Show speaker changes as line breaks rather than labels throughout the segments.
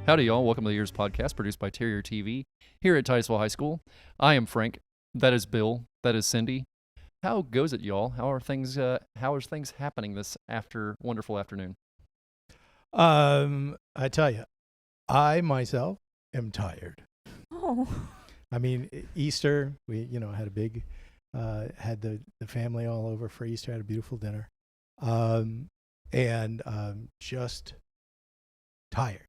Howdy, y'all. Welcome to the EEARSS podcast produced by Terrier TV here at Titusville High School. I am Frank. That is Bill. That is Cindy. How goes it, y'all? How are things happening this wonderful afternoon?
I tell you, I myself am tired.
Oh.
I mean, Easter, we, had a big, had the family all over for Easter, had a beautiful dinner, and just tired.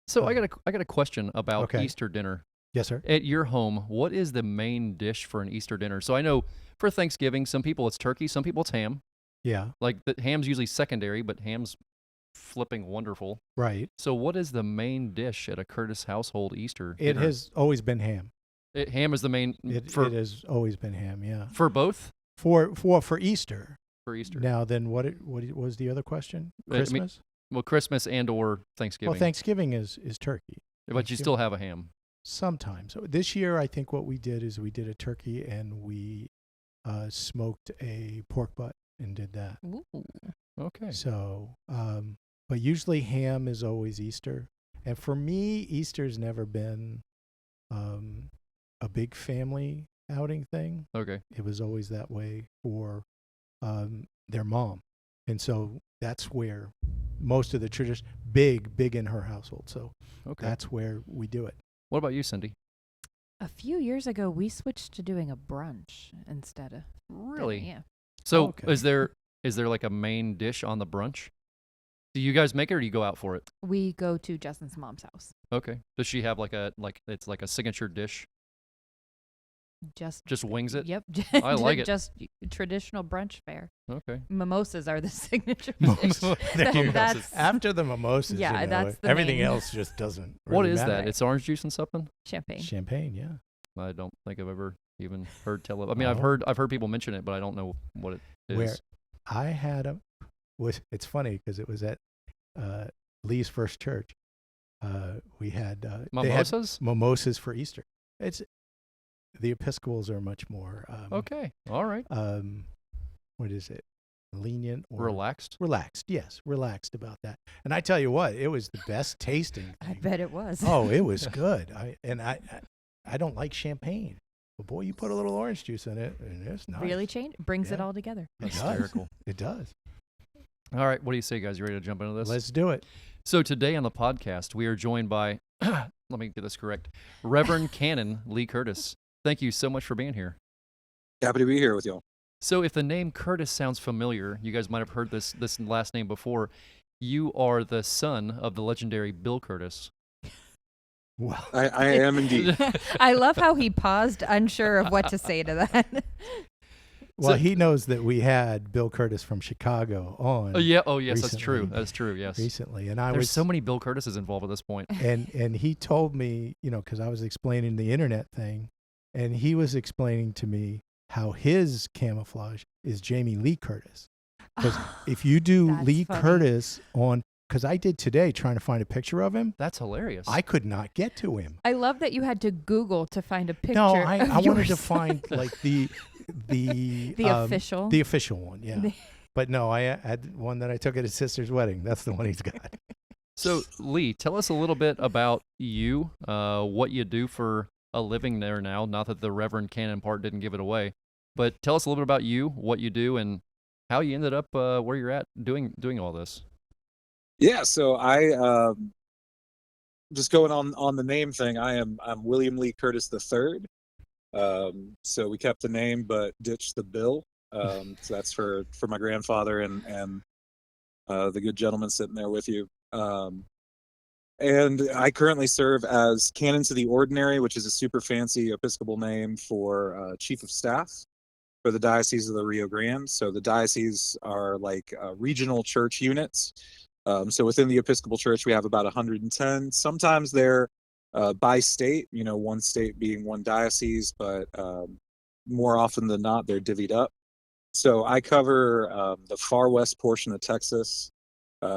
So I got a question about
Okay.
Easter dinner.
Yes, sir.
At your home, what is the main dish for an Easter dinner? So I know for Thanksgiving, some people it's turkey, some people it's ham.
Yeah,
Like the ham's usually secondary, but ham's flipping wonderful.
right.
So what is the main dish at a Curtis household Easter
It
dinner?
has always been ham.
Ham is the main
It has always been ham. Yeah.
for both
For Easter.
for Easter.
Now then, what was the other question?
I mean,
Christmas.
Well, Christmas and or Thanksgiving.
Well, Thanksgiving is turkey.
But you
Thanksgiving.
still have a ham.
Sometimes. So this year, I think what we did is we did a turkey and we smoked a pork butt and did that.
Ooh.
Okay.
So, but usually ham is always Easter. And for me, Easter's never been a big family outing thing.
Okay.
It was always that way for their mom. And so that's where most of the tradition, big in her household. So
Okay.
that's where we do it.
What about you, Cindy?
A few years ago, we switched to doing a brunch instead of
Really?
dinner. Yeah.
So
Okay.
is there like a main dish on the brunch? Do you guys make it or do you go out for it?
We go to Justin's mom's house.
Okay. Does she have it's like a signature dish?
Just
Wings it?
Yep.
I like it.
Just traditional brunch fare.
Okay.
Mimosas are the signature
Mimosas.
dish.
There you go.
That's
After the mimosas,
Yeah, that's the
everything
main.
else just doesn't.
What
really
is
matter.
that? It's orange juice and something?
champagne.
Champagne, yeah.
I don't think I've ever even heard tell of. I mean,
Oh.
I've heard people mention it, but I don't know what it is.
Where I had it's funny because it was at Lee's first church. We had they had
Mimosas?
mimosas for Easter. It's the Episcopals are much more
Okay. All right.
what is it? Lenient or
Relaxed?
relaxed? Yes, relaxed about that. And I tell you what, it was the best tasting.
I
thing.
bet it was.
Oh, it was good. I don't like champagne, but boy, you put a little orange juice in it, and it's nice.
Really brings it
Yeah.
all together.
It does.
Hysterical.
It does.
All right. What do you say, guys? You ready to jump into this?
Let's do it.
So today on the podcast, we are joined by, let me get this correct, Reverend Canon Lee Curtis. Thank you so much for being here.
Happy to be here with y'all.
So if the name Curtis sounds familiar, you guys might have heard this last name before. You are the son of the legendary Bill Curtis.
Well,
I am indeed.
I love how he paused, unsure of what to say to that.
well,
So-
he knows that we had Bill Curtis from Chicago on
Oh yeah. Oh yes, that's true.
Recently.
That's true. Yes.
recently, and I
There's
was
so many Bill Curtises involved at this point.
and he told me, because I was explaining the internet thing, and he was explaining to me how his camouflage is Jamie Lee Curtis. Because if you do
That's
Lee
funny.
Curtis because I did today trying to find a picture of him,
That's hilarious.
I could not get to him.
I love that you had to Google to find a picture.
No,
of
I
your
wanted to
son.
find like the
official.
the official one, yeah. But no, I had one that I took at his sister's wedding. That's the one he's got.
So Lee, tell us a little bit about you, what you do for a living there now. Not that the Reverend Canon part didn't give it away, but tell us a little bit about you, what you do, and how you ended up where you're at doing all this.
Yeah, so I just going on the name thing. I'm William Lee Curtis III. So we kept the name but ditched the bill. So that's for my grandfather and the good gentleman sitting there with you. And I currently serve as Canon to the Ordinary, which is a super fancy Episcopal name for Chief of Staff for the Diocese of the Rio Grande. So the dioceses are like regional church units. So within the Episcopal Church, we have about 110. Sometimes they're by state, one state being one diocese, but more often than not, they're divvied up. So I cover the far west portion of Texas.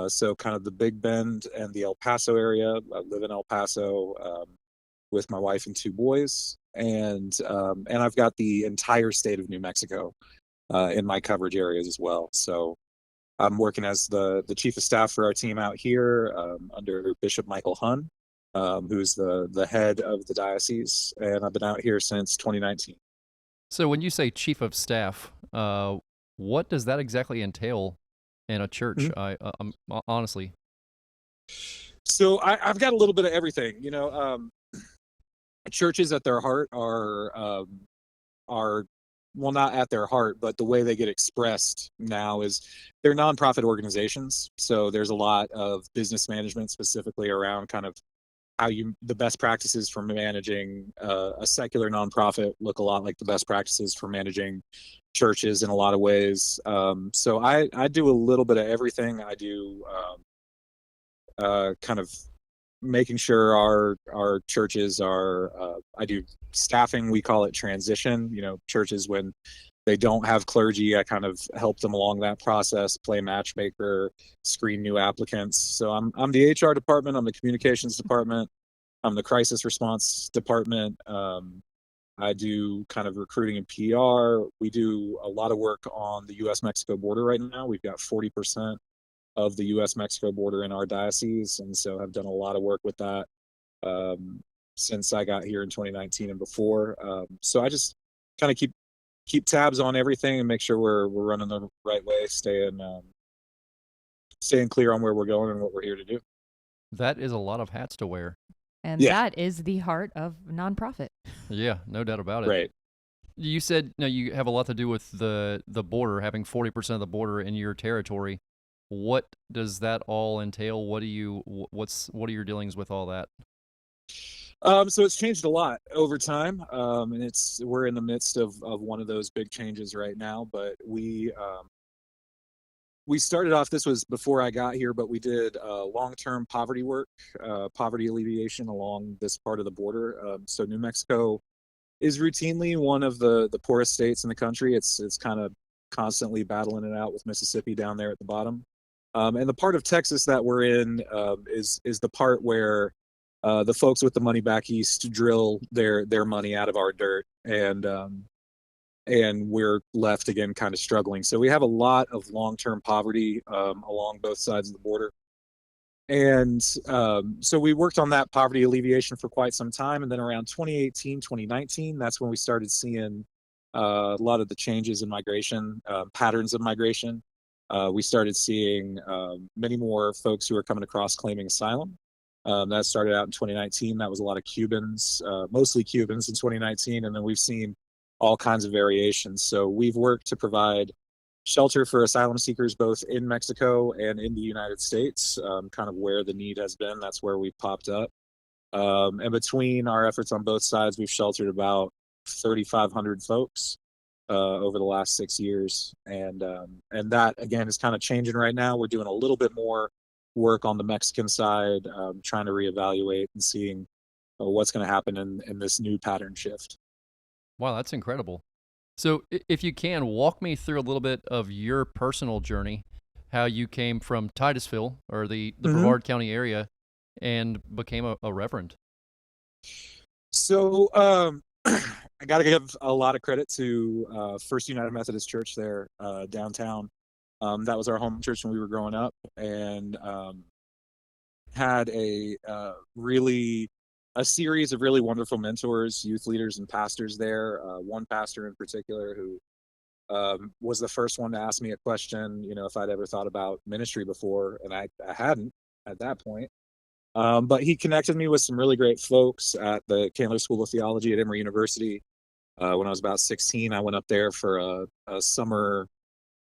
So kind of the Big Bend and the El Paso area. I live in El Paso with my wife and two boys. And I've got the entire state of New Mexico in my coverage areas as well. So I'm working as the chief of staff for our team out here under Bishop Michael Hunn. who's the head of the diocese, and I've been out here since 2019.
So when you say chief of staff, what does that exactly entail in a church? I'm honestly.
So I've got a little bit of everything. Churches at their heart are well, not at their heart, but the way they get expressed now is they're nonprofit organizations. So there's a lot of business management specifically around kind of the best practices for managing a secular nonprofit look a lot like the best practices for managing churches in a lot of ways. So I do a little bit of everything. I do kind of making sure our churches are I do staffing, we call it transition. Churches when they don't have clergy, I kind of help them along that process, play matchmaker, screen new applicants. So I'm the HR department, I'm the communications department, I'm the crisis response department. I do kind of recruiting and PR. We do a lot of work on the US-Mexico border right now. We've got 40% of the US-Mexico border in our diocese, and so I've done a lot of work with that since I got here in 2019 and before. So I just kind of keep tabs on everything and make sure we're running the right way, staying clear on where we're going and what we're here to do.
That is a lot of hats to wear.
And that is the heart of nonprofit.
Yeah, no doubt about it.
Right.
You said you have a lot to do with the border, having 40% of the border in your territory. What does that all entail? What are your dealings with all that?
So it's changed a lot over time, and we're in the midst of one of those big changes right now. But we started off. This was before I got here, but we did long-term poverty work, poverty alleviation along this part of the border. So New Mexico is routinely one of the poorest states in the country. It's kind of constantly battling it out with Mississippi down there at the bottom. And the part of Texas that we're in is the part where the folks with the money back east drill their money out of our dirt, and we're left again kind of struggling. So we have a lot of long-term poverty along both sides of the border. And so we worked on that poverty alleviation for quite some time. And then around 2018, 2019, that's when we started seeing a lot of the changes in migration, patterns of migration. We started seeing many more folks who are coming across claiming asylum. That started out in 2019. That was a lot of Cubans, mostly Cubans in 2019. And then we've seen all kinds of variations. So we've worked to provide shelter for asylum seekers both in Mexico and in the United States, kind of where the need has been. That's where we've popped up. And between our efforts on both sides, we've sheltered about 3,500 folks over the last 6 years. And that, again, is kind of changing right now. We're doing a little bit more work on the Mexican side, trying to reevaluate and seeing what's going to happen in this new pattern shift.
Wow, that's incredible. So if you can, walk me through a little bit of your personal journey, how you came from Titusville or the Brevard County area and became a reverend.
So I got to give a lot of credit to First United Methodist Church there downtown. That was our home church when we were growing up, and had a series of really wonderful mentors, youth leaders, and pastors there. One pastor in particular who was the first one to ask me a question, if I'd ever thought about ministry before, and I hadn't at that point. But he connected me with some really great folks at the Candler School of Theology at Emory University. When I was about 16, I went up there for a summer,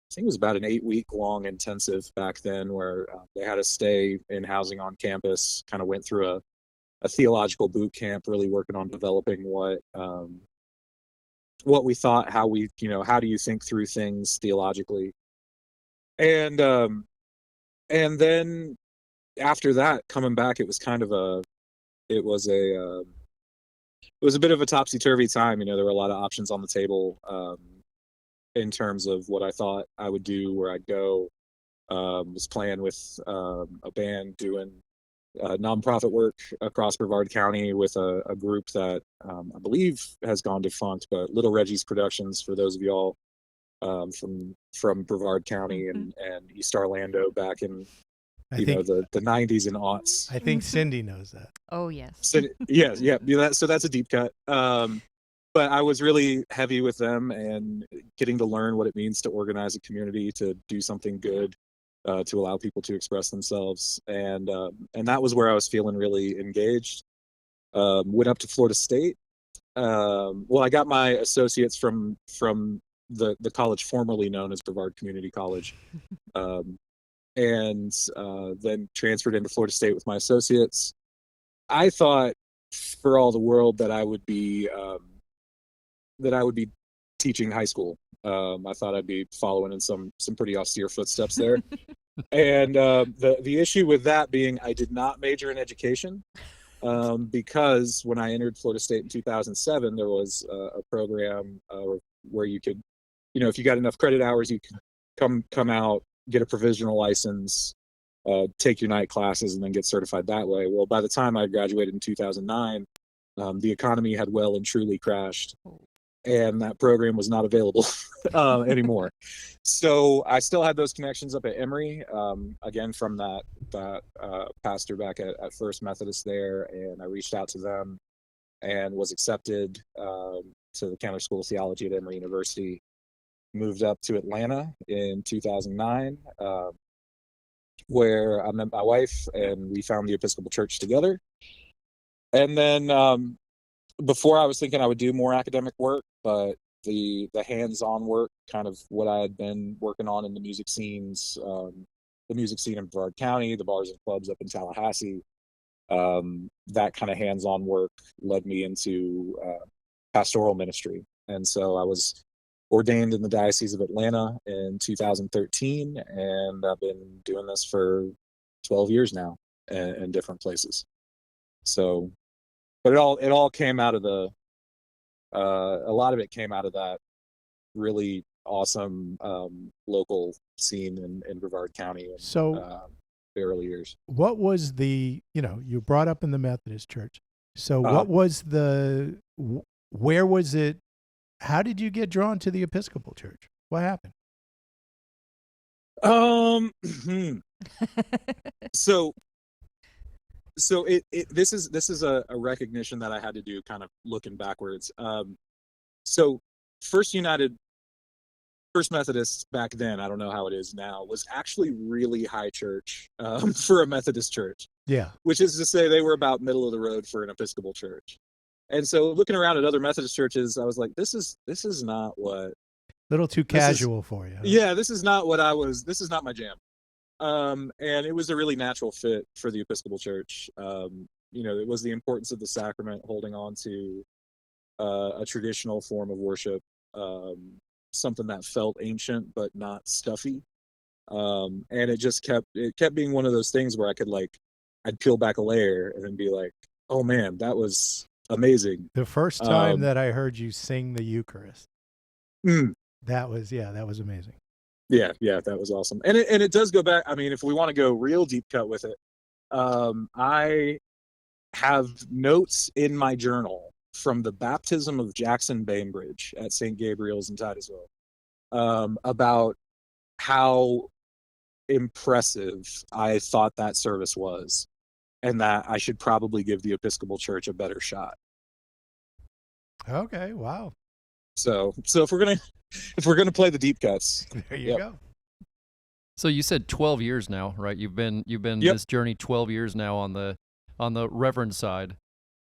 I think it was about an 8-week long intensive back then, where they had us stay in housing on campus, kind of went through a theological boot camp, really working on developing what we thought, how do you think through things theologically. And then after that, coming back, it was a bit of a topsy-turvy time. There were a lot of options on the table in terms of what I thought I would do, where I'd go. Was playing with a band, doing nonprofit work across Brevard County with a group that I believe has gone defunct, but Little Reggie's Productions, for those of y'all from Brevard County and East Orlando back in
I
you know,
think
the 90s and aughts.
I think Cindy knows that.
Oh, yes.
So so that's a deep cut. But I was really heavy with them and getting to learn what it means to organize a community, to do something good, to allow people to express themselves, and that was where I was feeling really engaged. Went up to Florida State. Well, I got my associates from the college formerly known as Brevard Community College, and then transferred into Florida State with my associates. I thought for all the world that I would be teaching high school. I thought I'd be following in some pretty austere footsteps there. And the issue with that being I did not major in education, because when I entered Florida State in 2007, there was a program where you could, you know, if you got enough credit hours, you could come out, get a provisional license, take your night classes, and then get certified that way. Well, by the time I graduated in 2009, the economy had well and truly crashed, and that program was not available anymore. So I still had those connections up at Emory, again from that pastor back at First Methodist there, and I reached out to them and was accepted to the Counter School of Theology at Emory University. Moved up to Atlanta in 2009, where I met my wife and we found the Episcopal Church together. And then before I was thinking I would do more academic work, but the hands-on work, kind of what I had been working on in the music scenes, the music scene in Brevard County, the bars and clubs up in Tallahassee, that kind of hands-on work led me into pastoral ministry. And so I was ordained in the Diocese of Atlanta in 2013, and I've been doing this for 12 years now in different places. So, but it all came out of a lot of it came out of that really awesome local scene in Brevard County in the early years.
What was you brought up in the Methodist Church. So what was where was it? How did you get drawn to the Episcopal Church? What happened?
So this is a recognition that I had to do, kind of looking backwards. So First Methodist back then, I don't know how it is now, was actually really high church for a Methodist church.
Yeah.
Which is to say they were about middle of the road for an Episcopal church. And so looking around at other Methodist churches, I was like, this is not what.
Little too casual for you. Huh?
Yeah, this is not my jam. And it was a really natural fit for the Episcopal Church. It was the importance of the sacrament, holding on to a traditional form of worship, something that felt ancient but not stuffy. And it just kept being one of those things where I'd peel back a layer and then be like, oh man, that was amazing.
The first time that I heard you sing the Eucharist, that was amazing.
Yeah, that was awesome. And it does go back. I mean, if we want to go real deep cut with it, I have notes in my journal from the baptism of Jackson Bainbridge at St. Gabriel's in Titusville, about how impressive I thought that service was, and that I should probably give the Episcopal Church a better shot.
Okay, wow.
So if we're gonna play the deep cuts,
there you go.
So you said 12 years now, right? You've been this journey 12 years now on the Reverend side.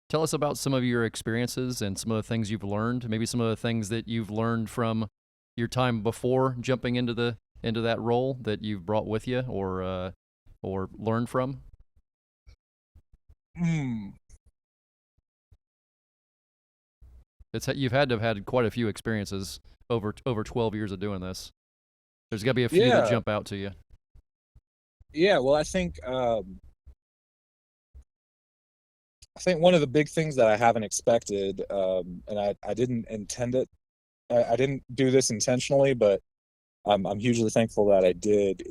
Tell us about some of your experiences and some of the things you've learned. Maybe some of the things that you've learned from your time before jumping into that role that you've brought with you or learned from. You've had to have had quite a few experiences over 12 years of doing this. There's got to be a few that jump out to you.
Yeah, well, I think one of the big things that I haven't expected, and I didn't intend it, I didn't do this intentionally, but I'm hugely thankful that I did,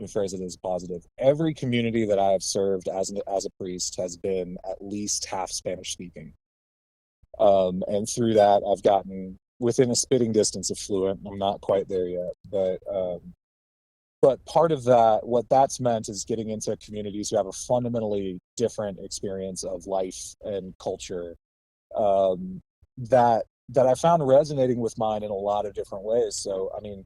let me phrase it as positive. Every community that I have served as a priest has been at least half Spanish speaking. And through that, I've gotten within a spitting distance of fluent. I'm not quite there yet, but part of that, what that's meant is getting into communities who have a fundamentally different experience of life and culture, that I found resonating with mine in a lot of different ways. So, I mean,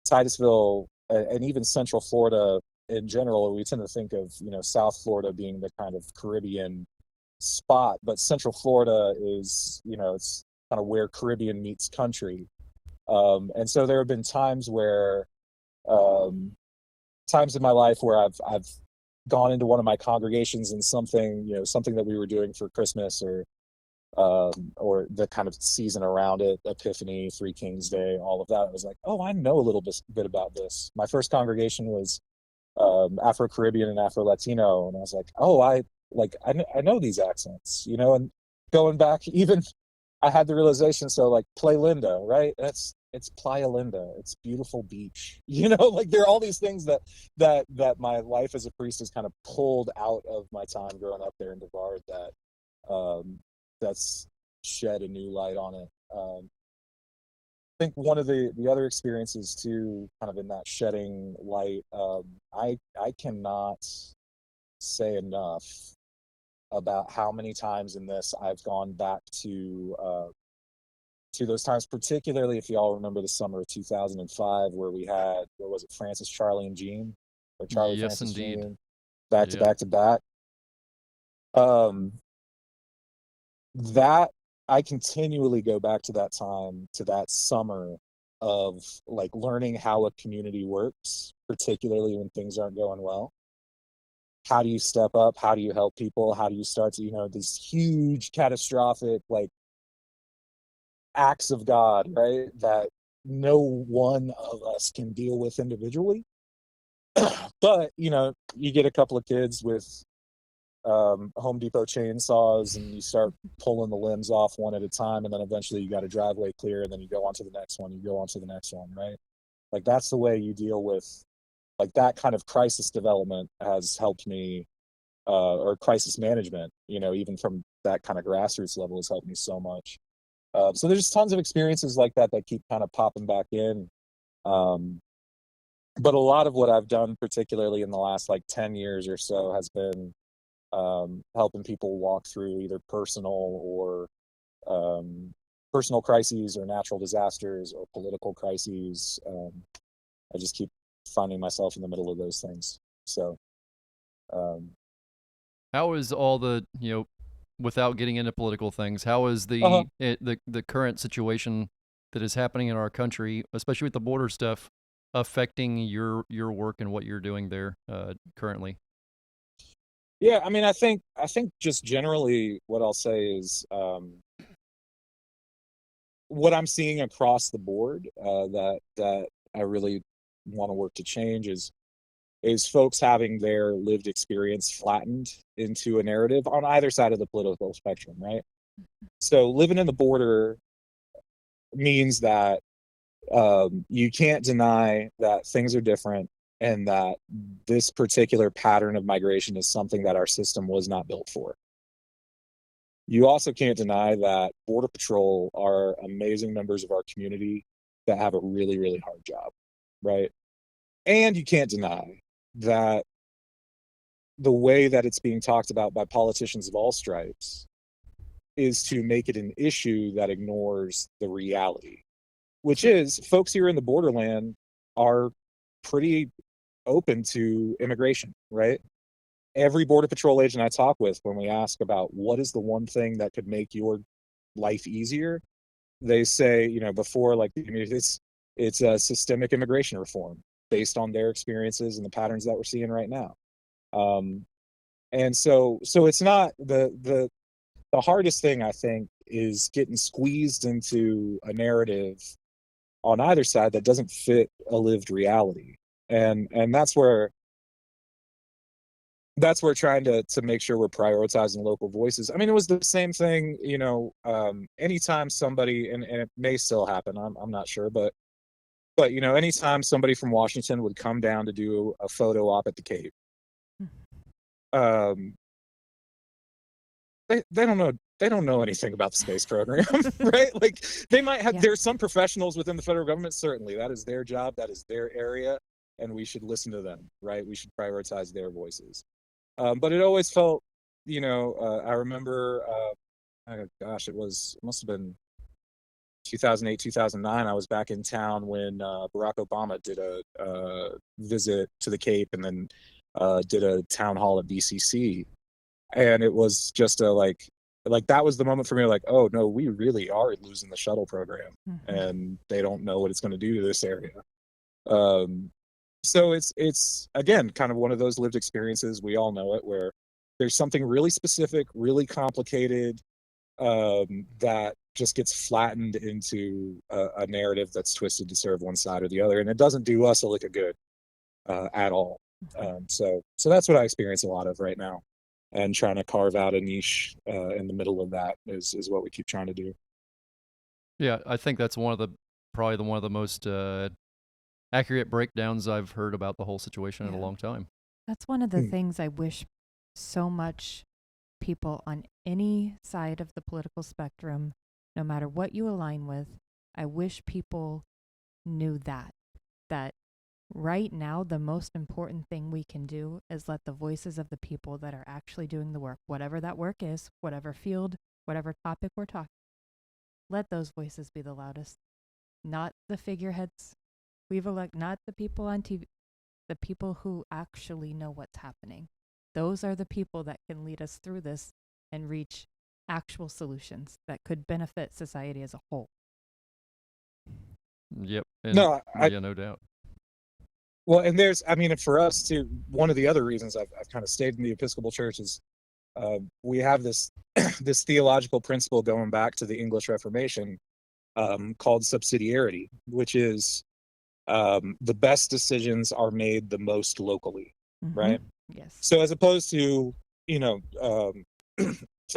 Titusville and even Central Florida in general, we tend to think of, South Florida being the kind of Caribbean spot, but Central Florida is, it's kind of where Caribbean meets country. And so there have been times where, times in my life where I've gone into one of my congregations and something that we were doing for Christmas or the kind of season around it, Epiphany, Three Kings Day, all of that. I was like, oh, I know a little bit about this. My first congregation was Afro-Caribbean and Afro-Latino, and I was like, oh, I know these accents, and going back, even I had the realization, so like Playa Linda, right? It's Playa Linda. It's beautiful beach. Like there are all these things that my life as a priest has kind of pulled out of my time growing up there in Brevard that's shed a new light on it. I think one of the other experiences too, kind of in that shedding light, I cannot say enough about how many times in this I've gone back to those times, particularly if y'all remember the summer of 2005, where we had, what was it, Francis, Charlie, and Jean, or Charlie,
Yes,
Francis,
indeed.
Jean, back to
Yeah.
back to back. That I continually go back to that time, to that summer of like learning how a community works, particularly when things aren't going well. How do you step up? How do you help people? How do you start to, these huge catastrophic like acts of God, right? That no one of us can deal with individually. But, you get a couple of kids with Home Depot chainsaws and you start pulling the limbs off one at a time, and then eventually you got a driveway clear, and then you go on to the next one, right? Like that's the way you deal with like that kind of crisis development has helped me, or crisis management, even from that kind of grassroots level has helped me so much. So there's tons of experiences like that keep kind of popping back in. But a lot of what I've done, particularly in the last like 10 years or so, has been helping people walk through either personal crises or natural disasters or political crises. I just keep finding myself in the middle of those things. So,
How is all the, without getting into political things, how is
Uh-huh.
the current situation that is happening in our country, especially with the border stuff, affecting your work and what you're doing there currently?
Yeah, I mean, I think just generally what I'll say is what I'm seeing across the board, that I really want to work to change is folks having their lived experience flattened into a narrative on either side of the political spectrum, right? So living in the border means that you can't deny that things are different and that this particular pattern of migration is something that our system was not built for. You also can't deny that Border Patrol are amazing members of our community that have a really, really hard job, right? And you can't deny that the way that it's being talked about by politicians of all stripes is to make it an issue that ignores the reality, which is folks here in the borderland are pretty open to immigration, right? Every Border Patrol agent I talk with, when we ask about what is the one thing that could make your life easier, they say, before like it's a systemic immigration reform based on their experiences and the patterns that we're seeing right now. And so it's not the hardest thing, I think, is getting squeezed into a narrative on either side that doesn't fit a lived reality. And that's where trying to make sure we're prioritizing local voices. I mean, it was the same thing, anytime somebody, and it may still happen, I'm not sure, but anytime somebody from Washington would come down to do a photo op at the Cape, they don't know they don't know anything about the space program, right? Like they might have,
Yeah.
there's some professionals within the federal government, certainly. That is their job, that is their area, and we should listen to them, right? We should prioritize their voices. But it always felt, I remember, oh gosh, it must have been 2008, 2009. I was back in town when Barack Obama did a visit to the Cape and then did a town hall at BCC. And it was just like that was the moment for me, like, oh no, we really are losing the shuttle program, and they don't know what it's going to do to this area. So it's again kind of one of those lived experiences. We all know it, where there's something really specific, really complicated, that just gets flattened into a narrative that's twisted to serve one side or the other, and it doesn't do us a lick of good at all. So that's what I experience a lot of right now, and trying to carve out a niche in the middle of that is what we keep trying to do.
Yeah, I think that's probably one of the most accurate breakdowns I've heard about the whole situation in a long time.
That's one of the things I wish so much people on any side of the political spectrum, no matter what you align with, I wish people knew that right now the most important thing we can do is let the voices of the people that are actually doing the work, whatever that work is, whatever field, whatever topic we're talking, let those voices be the loudest, not the figureheads we've elected, not the people on TV, the people who actually know what's happening. Those are the people that can lead us through this and reach actual solutions that could benefit society as a whole.
Yep.
No,
yeah, no doubt.
Well, and for us too, one of the other reasons I've kind of stayed in the Episcopal Church is we have this this theological principle going back to the English Reformation called subsidiarity, which is the best decisions are made the most locally, right?
Yes.
So as opposed to, to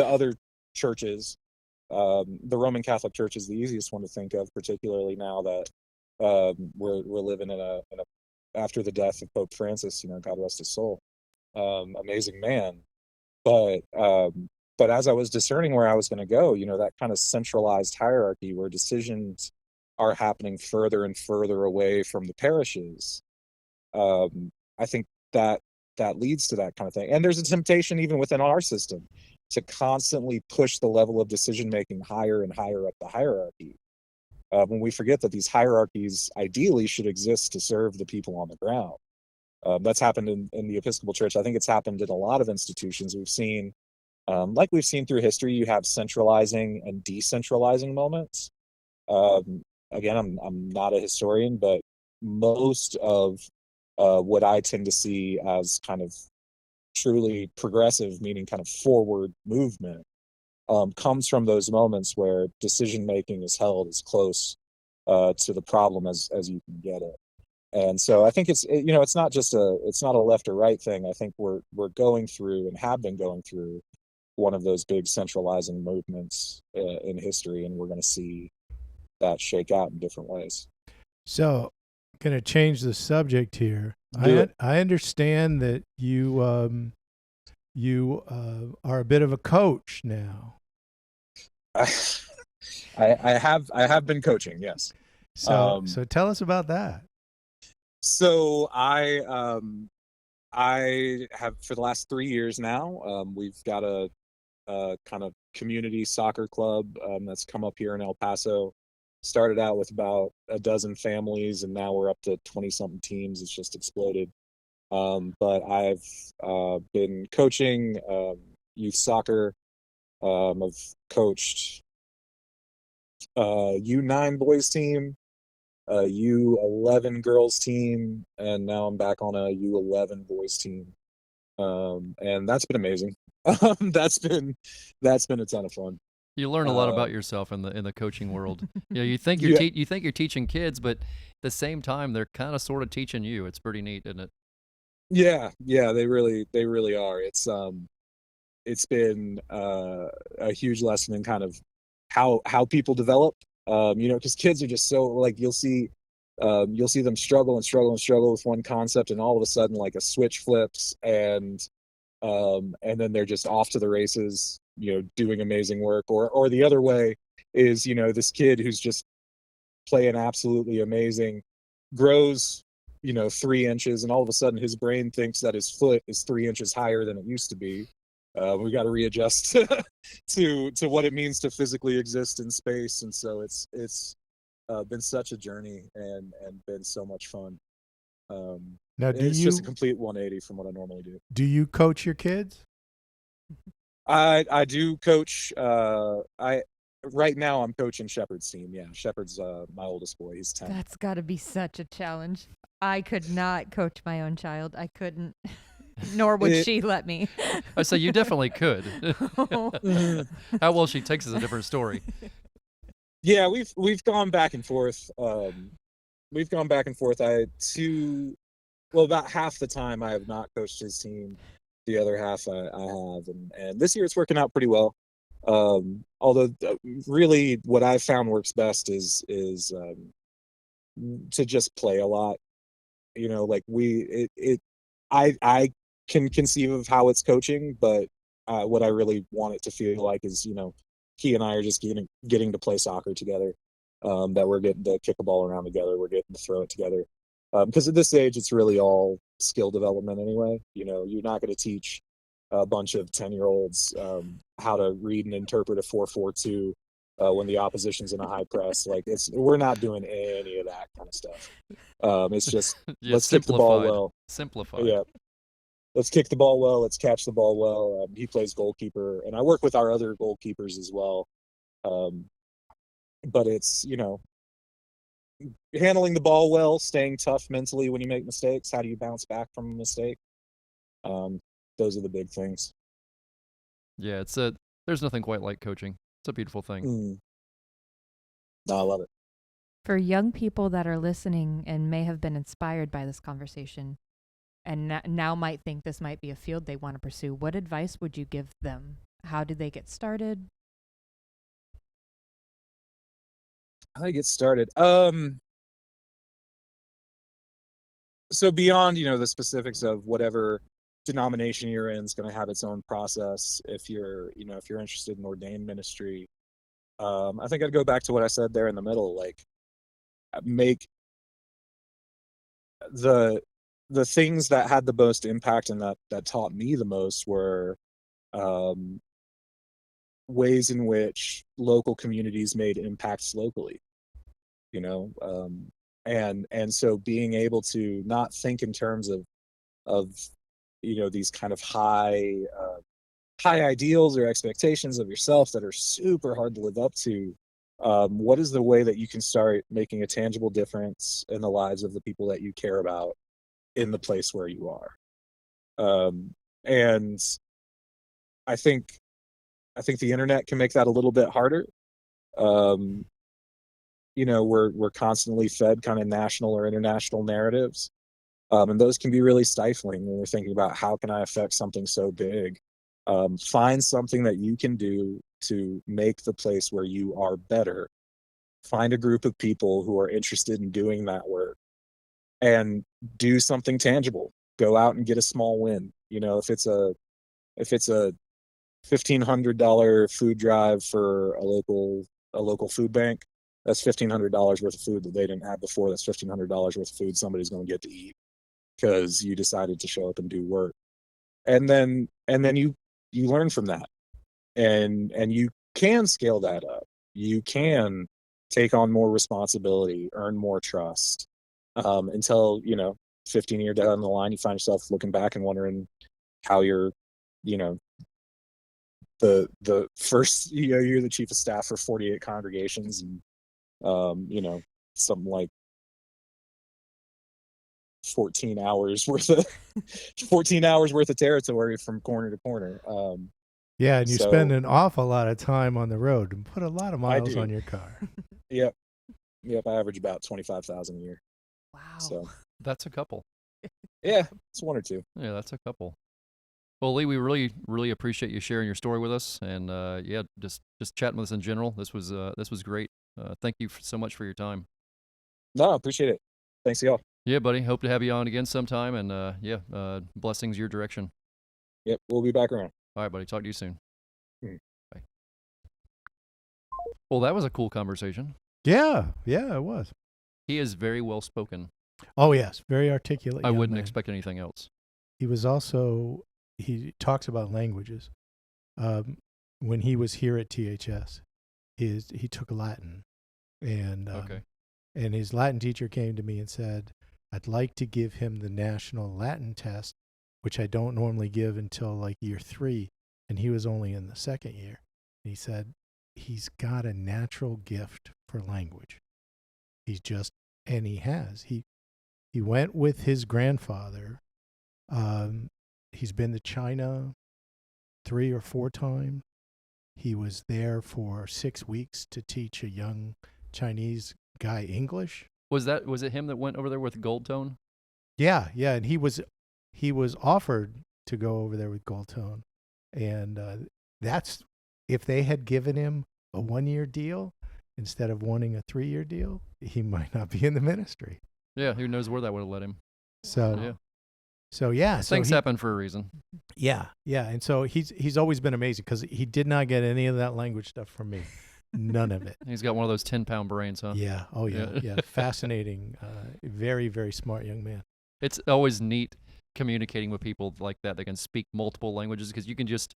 other churches, the Roman Catholic Church is the easiest one to think of, particularly now that we're living in a after the death of Pope Francis, God rest his soul, amazing man. But as I was discerning where I was going to go, that kind of centralized hierarchy where decisions are happening further and further away from the parishes, I think that leads to that kind of thing. And there's a temptation even within our system to constantly push the level of decision making higher and higher up the hierarchy, when we forget that these hierarchies ideally should exist to serve the people on the ground. That's happened in the Episcopal Church. I think it's happened in a lot of institutions. We've seen, like we've seen through history, you have centralizing and decentralizing moments. Again, I'm not a historian, but most of what I tend to see as kind of truly progressive, meaning kind of forward movement, comes from those moments where decision making is held as close to the problem as you can get it. And so I think it's not a left or right thing. I think we're going through and have been going through one of those big centralizing movements in history, and we're going to see that shake out in different ways.
So, I'm going to change the subject here. I understand that you are a bit of a coach now.
I have been coaching, yes.
So tell us about that.
So I have, for the last 3 years now, we've got a kind of community soccer club that's come up here in El Paso. Started out with about a dozen families, and now we're up to 20-something teams. It's just exploded. But I've been coaching youth soccer. I've coached U9 boys team, U11 girls team, and now I'm back on a U11 boys team. And that's been amazing. That's been a ton of fun.
You learn a lot about yourself in the coaching world. You think you're teaching kids, but at the same time they're kind of sort of teaching you. It's pretty neat, isn't it?
Yeah, they really are. It's been a huge lesson in kind of how people develop. Because kids are just so, like, you'll see them struggle with one concept, and all of a sudden, like, a switch flips, and then they're just off to the races. doing amazing work, or the other way is, this kid who's just playing absolutely amazing grows 3 inches, and all of a sudden his brain thinks that his foot is 3 inches higher than it used to be. We got to readjust to what it means to physically exist in space, and so it's been such a journey and been so much fun.
Now,
It's just a complete 180 from what I normally do.
Do you coach your kids?
I do coach. Right now I'm coaching Shepard's team. Yeah, Shepard's my oldest boy. He's 10.
That's got to be such a challenge. I could not coach my own child. I couldn't, nor would she let me.
I say you definitely could. How well she takes is a different story.
Yeah, we've gone back and forth. About half the time I have not coached his team. The other half I have, and this year it's working out pretty well. Although really what I've found works best is to just play a lot. I can conceive of how it's coaching, but what I really want it to feel like is, he and I are just getting to play soccer together, that we're getting to kick a ball around together, we're getting to throw it together. Because at this age, it's really all skill development anyway. You're not going to teach a bunch of 10-year-olds how to read and interpret a 4-4-2 when the opposition's in a high press. We're not doing any of that kind of stuff. It's just let's kick the ball well.
Simplify.
Yeah. Let's kick the ball well. Let's catch the ball well. He plays goalkeeper, and I work with our other goalkeepers as well. But it's, handling the ball well, staying tough mentally when you make mistakes. How do you bounce back from a mistake? Those are the big things.
Yeah, there's nothing quite like coaching. It's a beautiful thing.
No, I love it.
For young people that are listening and may have been inspired by this conversation and now might think this might be a field they want to pursue, what advice would you give them? How do they get started?
How do I get started? So beyond, the specifics of whatever denomination you're in is going to have its own process. If you're interested in ordained ministry, I think I'd go back to what I said there in the middle. Make the things that had the most impact and that taught me the most were ways in which local communities made impacts locally. And so being able to not think in terms of these kind of high ideals or expectations of yourself that are super hard to live up to. What is the way that you can start making a tangible difference in the lives of the people that you care about in the place where you are? And I think the internet can make that a little bit harder. We're constantly fed kind of national or international narratives. And those can be really stifling when we're thinking about how can I affect something so big. Find something that you can do to make the place where you are better. Find a group of people who are interested in doing that work and do something tangible. Go out and get a small win. If it's a $1,500 food drive for a local food bank, that's $1,500 worth of food that they didn't have before. That's $1,500 worth of food somebody's going to get to eat because you decided to show up and do work. And then you learn from that, and you can scale that up. You can take on more responsibility, earn more trust, until 15 years down the line, you find yourself looking back and wondering how you're the first, you're the chief of staff for 48 congregations, and something like 14 hours worth of territory from corner to corner.
Yeah, and you spend an awful lot of time on the road and put a lot of miles on your car.
Yep. I average about 25,000 a year.
Wow.
So
that's a couple.
Yeah, it's one or two.
Yeah, that's a couple. Well, Lee, we really, really appreciate you sharing your story with us, and just chatting with us in general. This was great. Thank you so much for your time.
No, I appreciate it. Thanks, y'all.
Yeah, buddy. Hope to have you on again sometime, and blessings your direction.
Yep, we'll be back around.
All right, buddy. Talk to you soon. Well, that was a cool conversation.
Yeah, it was.
He is very well spoken.
Oh yes, very articulate.
I
young
wouldn't
man.
expect anything else.
He was also, he talks about languages. When he was here at THS, he took Latin, and
Okay.
and his Latin teacher came to me and said, "I'd like to give him the national Latin test, which I don't normally give until like year 3," and he was only in the second year. And he said he's got a natural gift for language. He's just, and he has. He went with his grandfather. He's been to China 3 or 4 times. He was there for 6 weeks to teach a young Chinese guy English.
Was it him that went over there with Gold Tone?
Yeah, and he was offered to go over there with Gold Tone, and that's, if they had given him a 1-year deal instead of wanting a 3-year deal, he might not be in the ministry.
Yeah, who knows where that would have led him.
So
Things happen for a reason.
Yeah, and so he's always been amazing because he did not get any of that language stuff from me. None of it.
He's got one of those 10-pound brains, huh?
Yeah. Oh yeah. Fascinating. Very, very smart young man.
It's always neat communicating with people like that can speak multiple languages, because you can just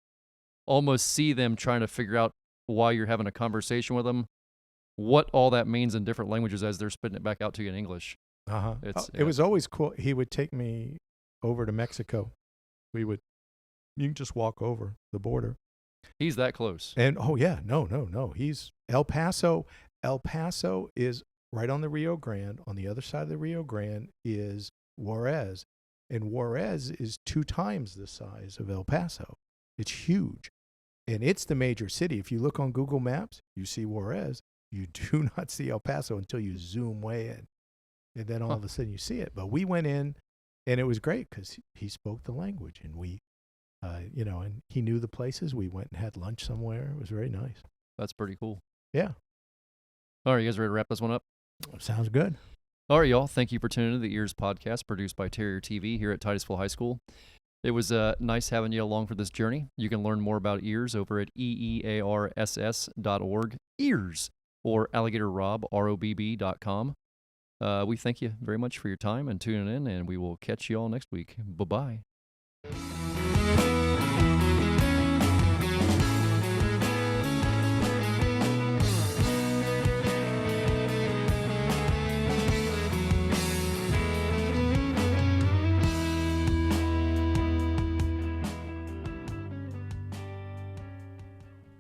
almost see them trying to figure out, while you're having a conversation with them, what all that means in different languages as they're spitting it back out to you in English.
It was always cool. He would take me over to Mexico. You can just walk over the border.
He's that close.
And no. He's El Paso. El Paso is right on the Rio Grande. On the other side of the Rio Grande is Juarez. And Juarez is 2 times the size of El Paso. It's huge. And it's the major city. If you look on Google Maps, you see Juarez. You do not see El Paso until you zoom way in. And then all of a sudden you see it. But we went in, and it was great because he spoke the language, and we, and he knew the places. We went and had lunch somewhere. It was very nice.
That's pretty cool.
Yeah.
All right, you guys ready to wrap this one up?
Sounds good.
All right, y'all. Thank you for tuning in to the EEARSS podcast produced by Terrier TV here at Titusville High School. It was nice having you along for this journey. You can learn more about EEARSS over at EEARSS.org, EEARSS, or Alligator Robb, ROBB.com. We thank you very much for your time and tuning in, and we will catch you all next week. Bye-bye.